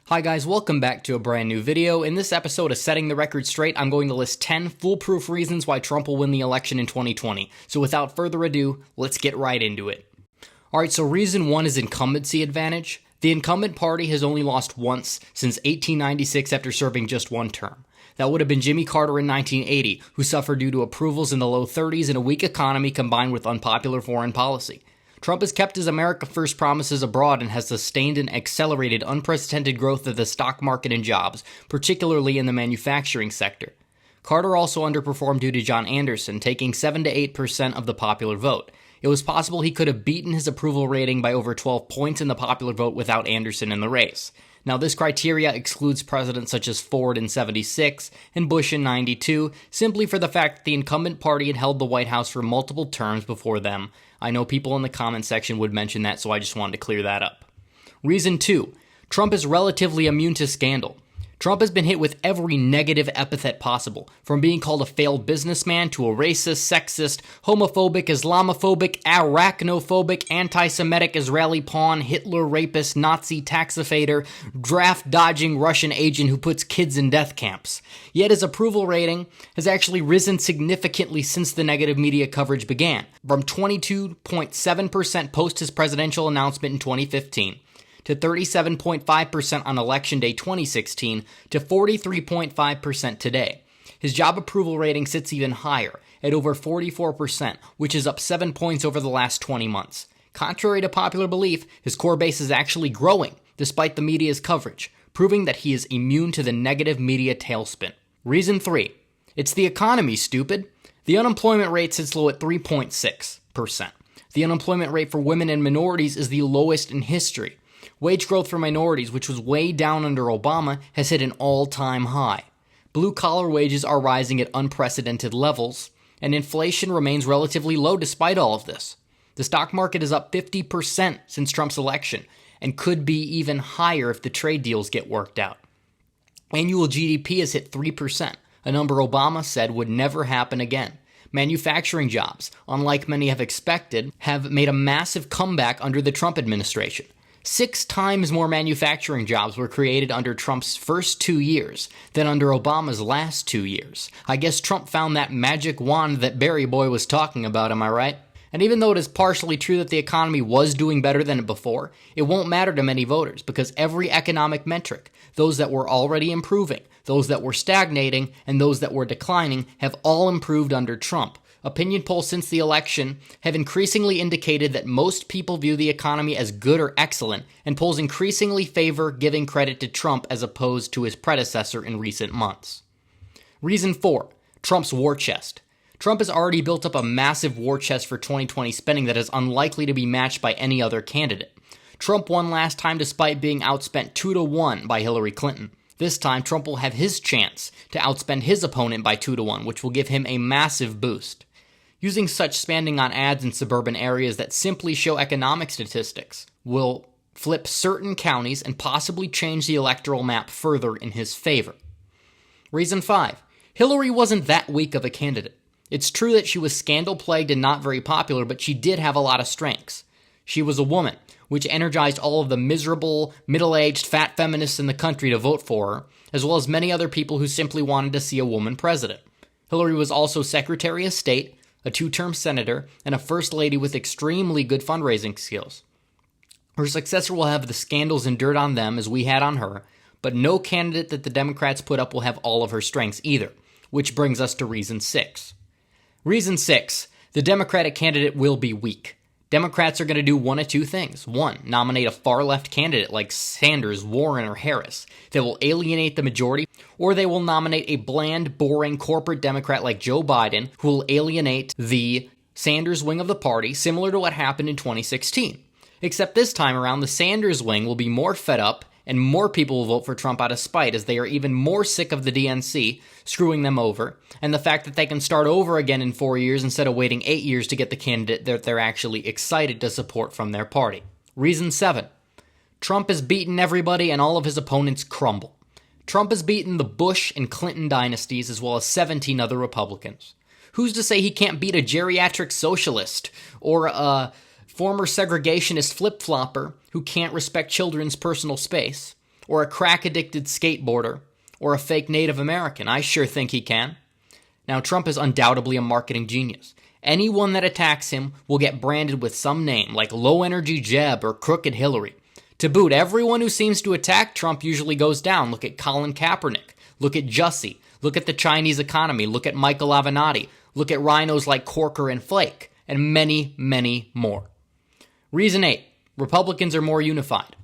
Hi guys, welcome back to a brand new video. In this episode of Setting the Record Straight, I'm going to list 10 foolproof reasons why Trump will win the election in 2020. So without further ado, let's get right into it. Alright, so reason 1 is incumbency advantage. The incumbent party has only lost once since 1896 after serving just one term. That would have been Jimmy Carter in 1980, who suffered due to approvals in the low 30s and a weak economy combined with unpopular foreign policy. Trump has kept his America First promises abroad and has sustained and accelerated unprecedented growth of the stock market and jobs, particularly in the manufacturing sector. Carter also underperformed due to John Anderson, taking 7 to 8% of the popular vote. It was possible he could have beaten his approval rating by over 12 points in the popular vote without Anderson in the race. Now, this criteria excludes presidents such as Ford in 76 and Bush in 92, simply for the fact that the incumbent party had held the White House for multiple terms before them. I know people in the comment section would mention that, so I just wanted to clear that up. Reason 2. Trump is relatively immune to scandal. Trump has been hit with every negative epithet possible, from being called a failed businessman to a racist, sexist, homophobic, Islamophobic, arachnophobic, anti-Semitic Israeli pawn, Hitler rapist, Nazi tax evader, draft-dodging Russian agent who puts kids in death camps. Yet his approval rating has actually risen significantly since the negative media coverage began, from 22.7% post his presidential announcement in 2015. To 37.5% on Election Day 2016, to 43.5% today. His job approval rating sits even higher, at over 44%, which is up 7 points over the last 20 months. Contrary to popular belief, his core base is actually growing, despite the media's coverage, proving that he is immune to the negative media tailspin. Reason 3. It's the economy, stupid. The unemployment rate sits low at 3.6%. The unemployment rate for women and minorities is the lowest in history. Wage growth for minorities, which was way down under Obama, has hit an all-time high. Blue-collar wages are rising at unprecedented levels, and inflation remains relatively low despite all of this. The stock market is up 50% since Trump's election, and could be even higher if the trade deals get worked out. Annual GDP has hit 3%, a number Obama said would never happen again. Manufacturing jobs, unlike many have expected, have made a massive comeback under the Trump administration. 6 times more manufacturing jobs were created under Trump's first 2 years than under Obama's last 2 years. I guess Trump found that magic wand that Barry Boy was talking about, am I right? And even though it is partially true that the economy was doing better than before, it won't matter to many voters because every economic metric, those that were already improving, those that were stagnating, and those that were declining, have all improved under Trump. Opinion polls since the election have increasingly indicated that most people view the economy as good or excellent, and polls increasingly favor giving credit to Trump as opposed to his predecessor in recent months. Reason 4. Trump's war chest. Trump has already built up a massive war chest for 2020 spending that is unlikely to be matched by any other candidate. Trump won last time despite being outspent 2-1 by Hillary Clinton. This time, Trump will have his chance to outspend his opponent by 2-1, which will give him a massive boost. Using such spending on ads in suburban areas that simply show economic statistics will flip certain counties and possibly change the electoral map further in his favor. Reason 5. Hillary wasn't that weak of a candidate. It's true that she was scandal-plagued and not very popular, but she did have a lot of strengths. She was a woman, which energized all of the miserable, middle-aged, fat feminists in the country to vote for her, as well as many other people who simply wanted to see a woman president. Hillary was also Secretary of State, a 2-term senator, and a first lady with extremely good fundraising skills. Her successor will have the scandals and dirt on them as we had on her, but no candidate that the Democrats put up will have all of her strengths either, which brings us to reason 6. Reason 6, the Democratic candidate will be weak. Democrats are going to do one of two things. 1, nominate a far-left candidate like Sanders, Warren, or Harris that will alienate the majority, or they will nominate a bland, boring corporate Democrat like Joe Biden who will alienate the Sanders wing of the party, similar to what happened in 2016. Except this time around, the Sanders wing will be more fed up and more people will vote for Trump out of spite as they are even more sick of the DNC screwing them over, and the fact that they can start over again in 4 years instead of waiting 8 years to get the candidate that they're actually excited to support from their party. Reason 7. Trump has beaten everybody and all of his opponents crumble. Trump has beaten the Bush and Clinton dynasties as well as 17 other Republicans. Who's to say he can't beat a geriatric socialist or a former segregationist flip-flopper who can't respect children's personal space, or a crack-addicted skateboarder, or a fake Native American? I sure think he can. Now, Trump is undoubtedly a marketing genius. Anyone that attacks him will get branded with some name, like Low Energy Jeb or Crooked Hillary. To boot, everyone who seems to attack Trump usually goes down. Look at Colin Kaepernick. Look at Jussie. Look at the Chinese economy. Look at Michael Avenatti. Look at rhinos like Corker and Flake. And many, many more. Reason 8. Republicans are more unified.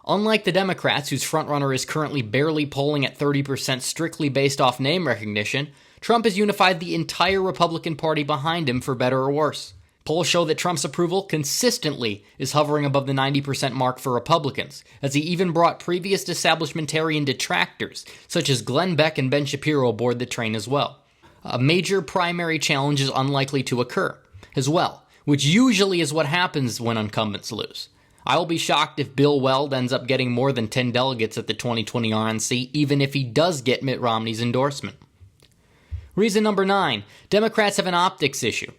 Unlike the Democrats, whose frontrunner is currently barely polling at 30% strictly based off name recognition, Trump has unified the entire Republican Party behind him, for better or worse. Polls show that Trump's approval consistently is hovering above the 90% mark for Republicans, as he even brought previous establishmentarian detractors, such as Glenn Beck and Ben Shapiro, aboard the train as well. A major primary challenge is unlikely to occur, as well, which usually is what happens when incumbents lose. I will be shocked if Bill Weld ends up getting more than 10 delegates at the 2020 RNC, even if he does get Mitt Romney's endorsement. Reason number 9, Democrats have an optics issue.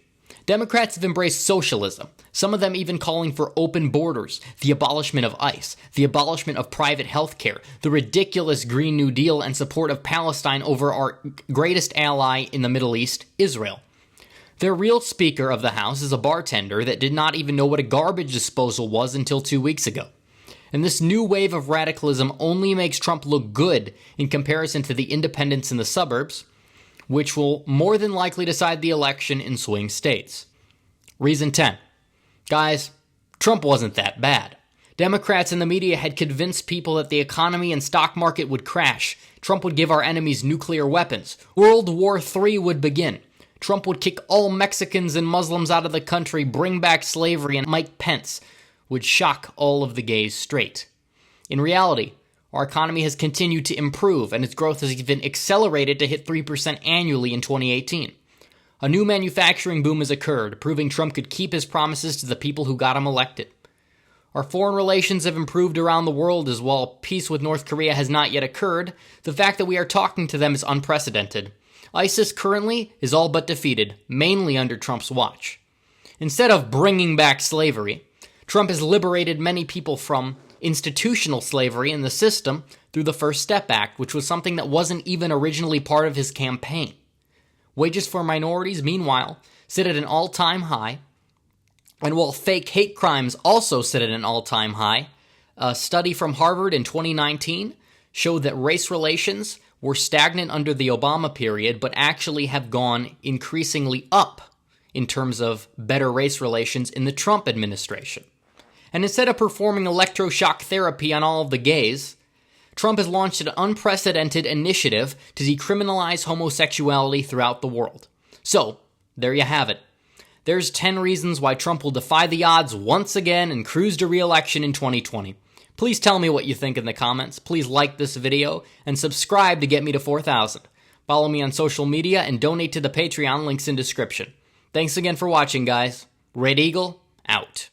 Democrats have embraced socialism, some of them even calling for open borders, the abolishment of ICE, the abolishment of private health care, the ridiculous Green New Deal, and support of Palestine over our greatest ally in the Middle East, Israel. Their real Speaker of the House is a bartender that did not even know what a garbage disposal was until 2 weeks ago. And this new wave of radicalism only makes Trump look good in comparison to the independents in the suburbs, which will more than likely decide the election in swing states. Reason 10. Guys, Trump wasn't that bad. Democrats and the media had convinced people that the economy and stock market would crash. Trump would give our enemies nuclear weapons. World War III would begin. Trump would kick all Mexicans and Muslims out of the country, bring back slavery, and Mike Pence would shock all of the gays straight. In reality, our economy has continued to improve, and its growth has even accelerated to hit 3% annually in 2018. A new manufacturing boom has occurred, proving Trump could keep his promises to the people who got him elected. Our foreign relations have improved around the world, as while peace with North Korea has not yet occurred, the fact that we are talking to them is unprecedented. ISIS currently is all but defeated, mainly under Trump's watch. Instead of bringing back slavery, Trump has liberated many people from institutional slavery in the system through the First Step Act, which was something that wasn't even originally part of his campaign. Wages for minorities, meanwhile, sit at an all-time high, and while fake hate crimes also sit at an all-time high, a study from Harvard in 2019 showed that race relations were stagnant under the Obama period, but actually have gone increasingly up in terms of better race relations in the Trump administration. And instead of performing electroshock therapy on all of the gays, Trump has launched an unprecedented initiative to decriminalize homosexuality throughout the world. So, there you have it. There's 10 reasons why Trump will defy the odds once again and cruise to re-election in 2020. Please tell me what you think in the comments. Please like this video and subscribe to get me to 4,000. Follow me on social media and donate to the Patreon, links in description. Thanks again for watching, guys. Red Eagle, out.